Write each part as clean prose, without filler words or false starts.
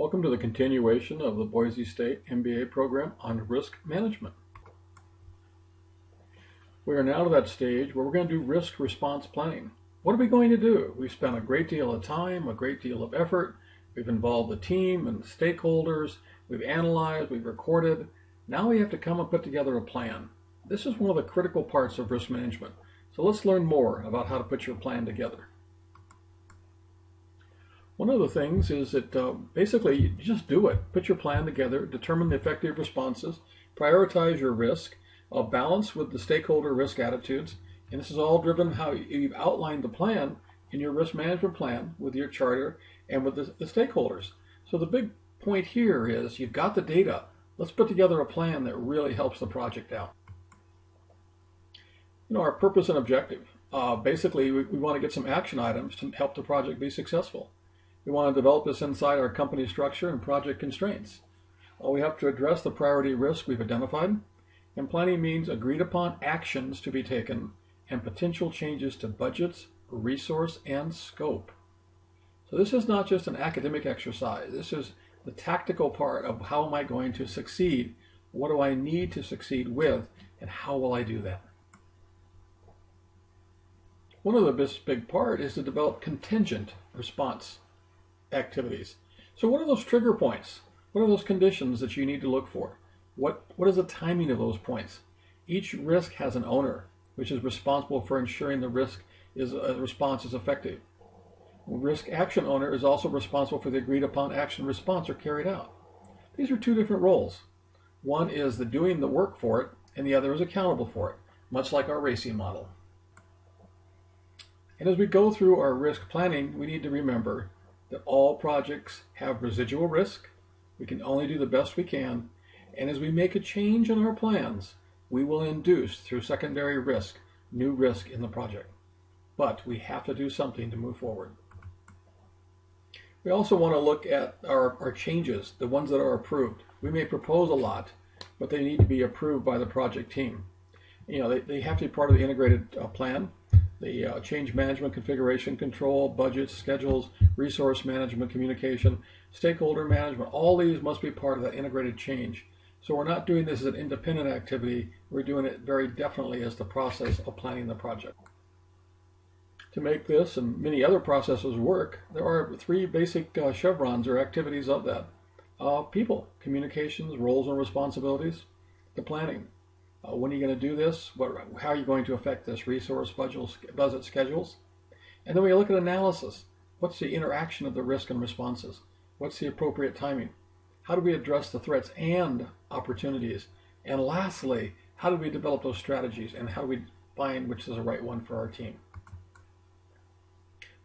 Welcome to the continuation of the Boise State MBA program on risk management. We are now to that stage where we're going to do risk response planning. What are we going to do? We've spent a great deal of time, a great deal of effort. We've involved the team and the stakeholders. We've analyzed, we've recorded. Now we have to come and put together a plan. This is one of the critical parts of risk management. So let's learn more about how to put your plan together. One of the things is that basically you just do it. Put your plan together, determine the effective responses, prioritize your risk, balance with the stakeholder risk attitudes, and this is all driven how you've outlined the plan in your risk management plan with your charter and with the stakeholders. So the big point here is you've got the data. Let's put together a plan that really helps the project out. Our purpose and objective. Basically, we want to get some action items to help the project be successful. We want to develop this inside our company structure and project constraints. We have to address the priority risk we've identified, and planning means agreed upon actions to be taken and potential changes to budgets, resource, and scope. So this is not just an academic exercise. This is the tactical part of how am I going to succeed? What do I need to succeed with, and how will I do that? One of the big part is to develop contingent response activities. So what are those trigger points? What are those conditions that you need to look for? What is the timing of those points? Each risk has an owner, which is responsible for ensuring the response is effective. Risk action owner is also responsible for the agreed upon action response are carried out. These are two different roles. One is the doing the work for it, and the other is accountable for it, much like our RACI model. And as we go through our risk planning, we need to remember that all projects have residual risk. We can only do the best we can. And as we make a change in our plans, we will induce, through secondary risk, new risk in the project. But we have to do something to move forward. We also want to look at our changes, the ones that are approved. We may propose a lot, but they need to be approved by the project team. They have to be part of the integrated plan. The change management, configuration control, budgets, schedules, resource management, communication, stakeholder management, all these must be part of that integrated change. So we're not doing this as an independent activity, we're doing it very definitely as the process of planning the project. To make this and many other processes work, there are three basic chevrons or activities of that. People, communications, roles and responsibilities, the planning. When are you going to do this? How are you going to affect this? Resource, budget, schedules. And then we look at analysis. What's the interaction of the risk and responses? What's the appropriate timing? How do we address the threats and opportunities? And lastly, how do we develop those strategies? And how do we find which is the right one for our team?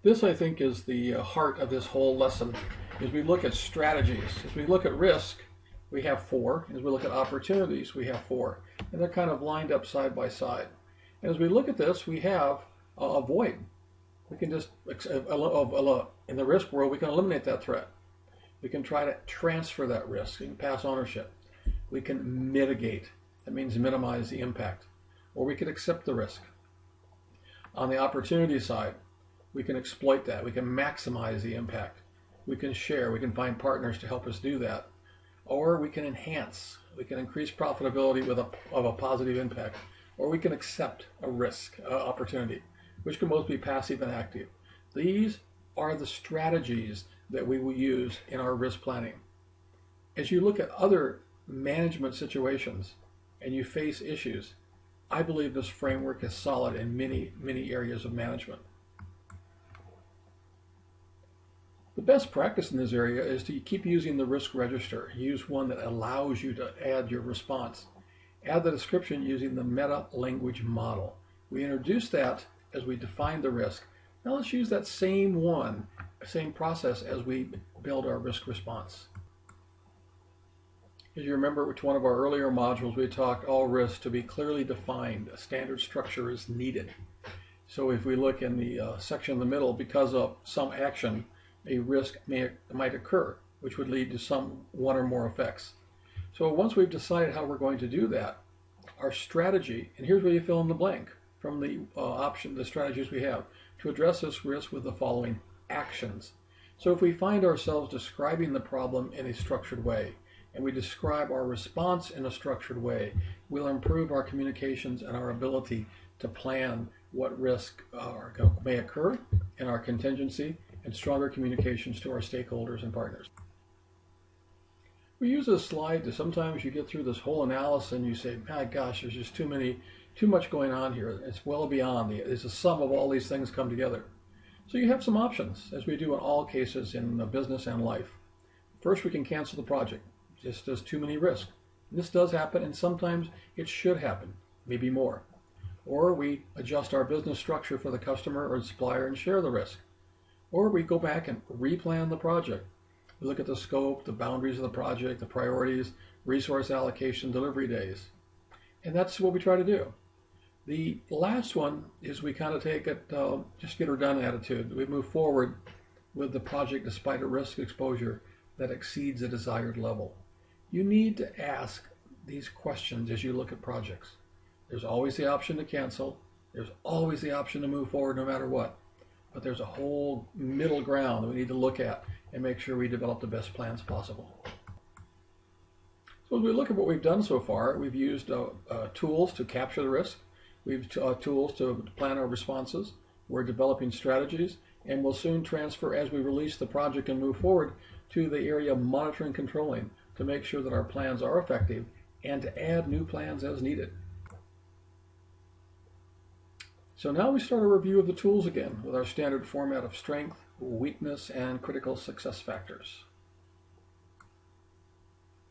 This, I think, is the heart of this whole lesson. As we look at strategies, as we look at risk, we have 4. As we look at opportunities, we have 4. And they're kind of lined up side by side. And as we look at this, we have avoid. We can just, in the risk world, we can eliminate that threat. We can try to transfer that risk and pass ownership. We can mitigate. That means minimize the impact. Or we can accept the risk. On the opportunity side, we can exploit that. We can maximize the impact. We can share. We can find partners to help us do that. Or we can enhance. We can increase profitability of a positive impact. Or we can accept a risk opportunity, which can both be passive and active. These are the strategies that we will use in our risk planning. As you look at other management situations and you face issues, I believe this framework is solid in many, many areas of management. The best practice in this area is to keep using the risk register. Use one that allows you to add your response. Add the description using the meta language model. We introduced that as we defined the risk. Now let's use that same process as we build our risk response. As you remember, which one of our earlier modules, we talked all risks to be clearly defined. A standard structure is needed. So if we look in the section in the middle, because of some action, a risk might occur, which would lead to one or more effects. So once we've decided how we're going to do that, our strategy, and here's where you fill in the blank from the strategies we have to address this risk with the following actions. So if we find ourselves describing the problem in a structured way, and we describe our response in a structured way, we'll improve our communications and our ability to plan what risk may occur in our contingency, and stronger communications to our stakeholders and partners. We use this slide to sometimes you get through this whole analysis and you say, my gosh, there's just too much going on here. It's well beyond it's a sum of all these things come together. So you have some options, as we do in all cases in business and life. First, we can cancel the project. Just there's too many risks. This does happen, and sometimes it should happen, maybe more. Or we adjust our business structure for the customer or the supplier and share the risk. Or we go back and replan the project. We look at the scope, the boundaries of the project, the priorities, resource allocation, delivery days. And that's what we try to do. The last one is we kind of take it, just get her done attitude. We move forward with the project despite a risk exposure that exceeds a desired level. You need to ask these questions as you look at projects. There's always the option to cancel. There's always the option to move forward no matter what. But there's a whole middle ground that we need to look at and make sure we develop the best plans possible. So as we look at what we've done so far, we've used tools to capture the risk. We've tools to plan our responses. We're developing strategies, and we'll soon transfer as we release the project and move forward to the area of monitoring and controlling to make sure that our plans are effective and to add new plans as needed. So now we start a review of the tools again with our standard format of strength, weakness, and critical success factors.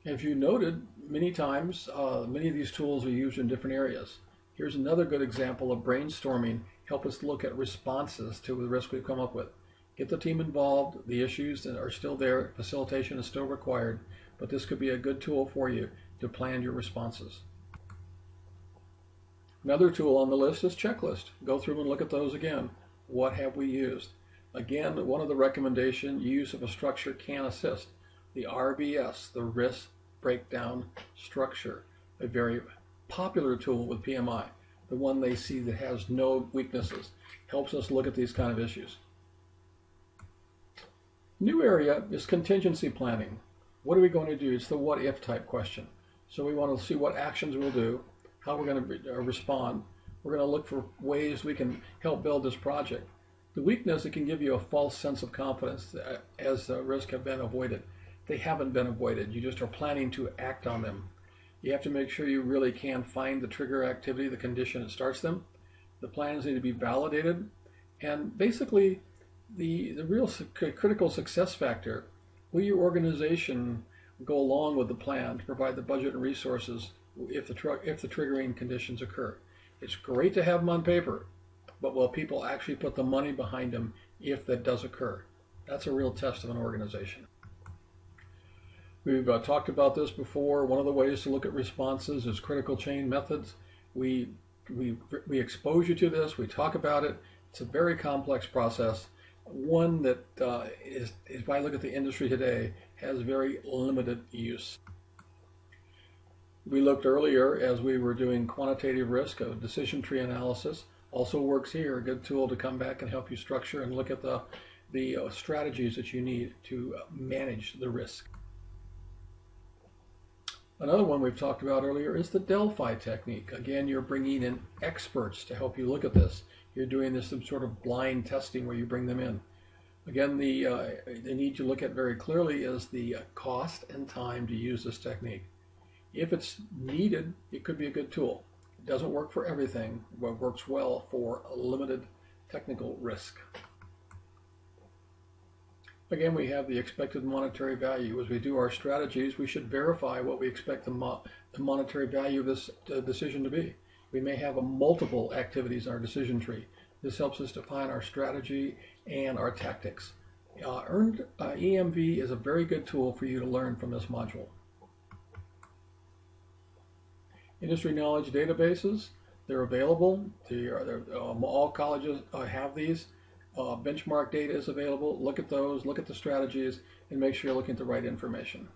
As you noted, many times, many of these tools are used in different areas. Here's another good example of brainstorming. Help us look at responses to the risk we've come up with. Get the team involved. The issues that are still there, facilitation is still required, but this could be a good tool for you to plan your responses. Another tool on the list is checklist. Go through and look at those again. What have we used? Again, one of the recommendations, use of a structure can assist. The RBS, the risk breakdown structure, a very popular tool with PMI, the one they see that has no weaknesses, helps us look at these kind of issues. New area is contingency planning. What are we going to do? It's the what if type question. So we want to see what actions we'll do, how we're going to respond. We're going to look for ways we can help build this project. The weakness, it can give you a false sense of confidence as the risks have been avoided. They haven't been avoided. You just are planning to act on them. You have to make sure you really can find the trigger activity, the condition that starts them. The plans need to be validated. And basically, the real critical success factor, will your organization go along with the plan to provide the budget and resources if the triggering conditions occur? It's great to have them on paper, but will people actually put the money behind them if that does occur? That's a real test of an organization. We've talked about this before. One of the ways to look at responses is critical chain methods. We expose you to this. We talk about it. It's a very complex process. One that, if I look at the industry today, has very limited use. We looked earlier as we were doing quantitative risk, a decision tree analysis. Also works here, a good tool to come back and help you structure and look at the strategies that you need to manage the risk. Another one we've talked about earlier is the Delphi technique. Again, you're bringing in experts to help you look at this. You're doing this some sort of blind testing where you bring them in. Again, the need to look at very clearly is the cost and time to use this technique. If it's needed, it could be a good tool. It doesn't work for everything, but works well for a limited technical risk. Again, we have the expected monetary value. As we do our strategies, we should verify what we expect the monetary value of this decision to be. We may have multiple activities in our decision tree. This helps us define our strategy and our tactics. Earned EMV is a very good tool for you to learn from this module. Industry knowledge databases, they're available. All colleges have these. Benchmark data is available. Look at those, look at the strategies, and make sure you're looking at the right information.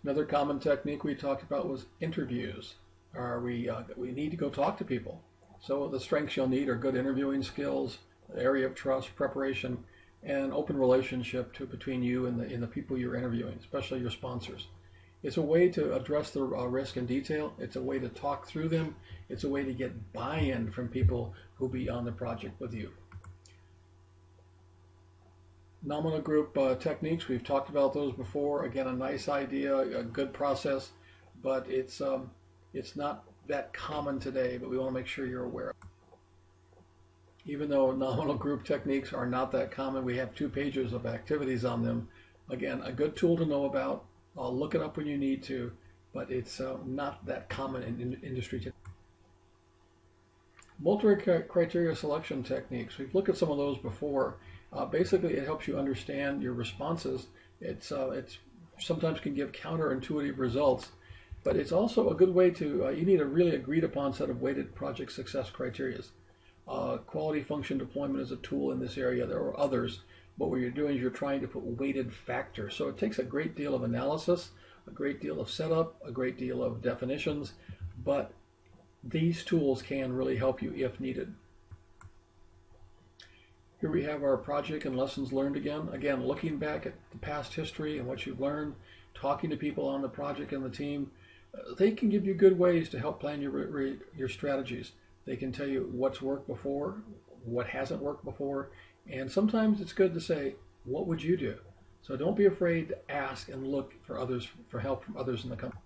Another common technique we talked about was interviews. We need to go talk to people. So the strengths you'll need are good interviewing skills, area of trust, preparation, and open relationship between you and the people you're interviewing, especially your sponsors. It's a way to address the risk in detail. It's a way to talk through them. It's a way to get buy-in from people who'll be on the project with you. Nominal group techniques, we've talked about those before. Again, a nice idea, a good process, but it's not that common today, but we want to make sure you're aware of it. Even though nominal group techniques are not that common, we have 2 pages of activities on them. Again, a good tool to know about. Look it up when you need to, but it's not that common in industry today. Multi-criteria selection techniques. We've looked at some of those before. Basically, it helps you understand your responses. It's sometimes can give counterintuitive results, but it's also a good way to, you need a really agreed upon set of weighted project success criteria. Quality function deployment is a tool in this area. There are others, but what you're doing is you're trying to put weighted factors. So it takes a great deal of analysis, a great deal of setup, a great deal of definitions, but these tools can really help you if needed. Here we have our project and lessons learned again. Again, looking back at the past history and what you've learned, talking to people on the project and the team, they can give you good ways to help plan your strategies. They can tell you what's worked before, what hasn't worked before, and sometimes it's good to say, what would you do? So don't be afraid to ask and look for help from others in the company.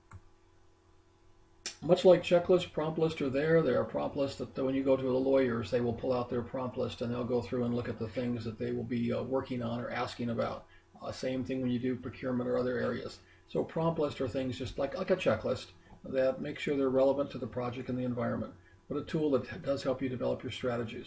Much like checklists, prompt lists are there. There are prompt lists that when you go to the lawyers, they will pull out their prompt list and they'll go through and look at the things that they will be working on or asking about. Same thing when you do procurement or other areas. So prompt lists are things just like a checklist that make sure they're relevant to the project and the environment, but a tool that does help you develop your strategies.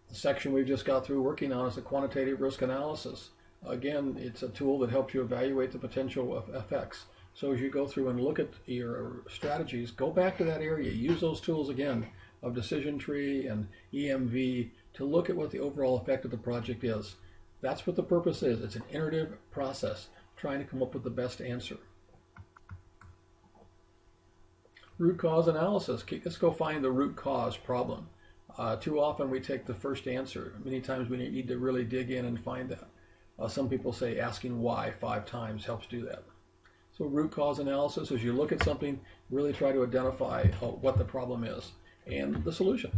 The section we've just got through working on is the quantitative risk analysis. Again, it's a tool that helps you evaluate the potential effects. So as you go through and look at your strategies, go back to that area. Use those tools again of decision tree and EMV to look at what the overall effect of the project is. That's what the purpose is. It's an iterative process, trying to come up with the best answer. Root cause analysis. Let's go find the root cause problem. Too often we take the first answer. Many times we need to really dig in and find that. Some people say asking why 5 times helps do that. So root cause analysis, as you look at something, really try to identify what the problem is and the solution.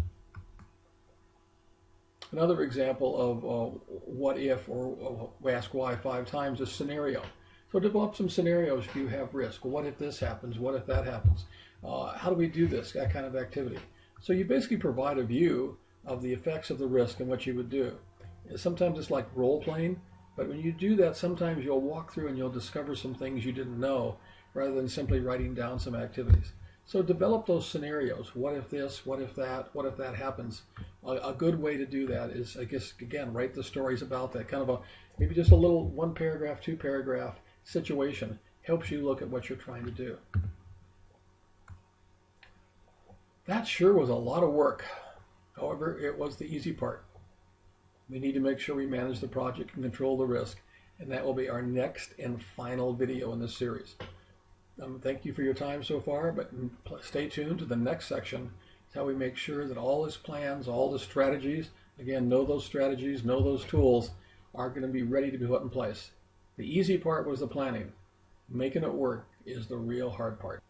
Another example of what if or ask why 5 times is scenario. So develop some scenarios if you have risk. What if this happens? What if that happens? How do we do this, that kind of activity? So you basically provide a view of the effects of the risk and what you would do. Sometimes it's like role playing. But when you do that, sometimes you'll walk through and you'll discover some things you didn't know rather than simply writing down some activities. So develop those scenarios. What if this? What if that? What if that happens? A good way to do that is, I guess, again, write the stories about that. Kind of maybe just a little 1 paragraph, 2 paragraph situation helps you look at what you're trying to do. That sure was a lot of work. However, it was the easy part. We need to make sure we manage the project and control the risk, and that will be our next and final video in this series. Thank you for your time so far, but stay tuned to the next section. It's how we make sure that all these plans, all the strategies, again, know those strategies, know those tools, are going to be ready to be put in place. The easy part was the planning. Making it work is the real hard part.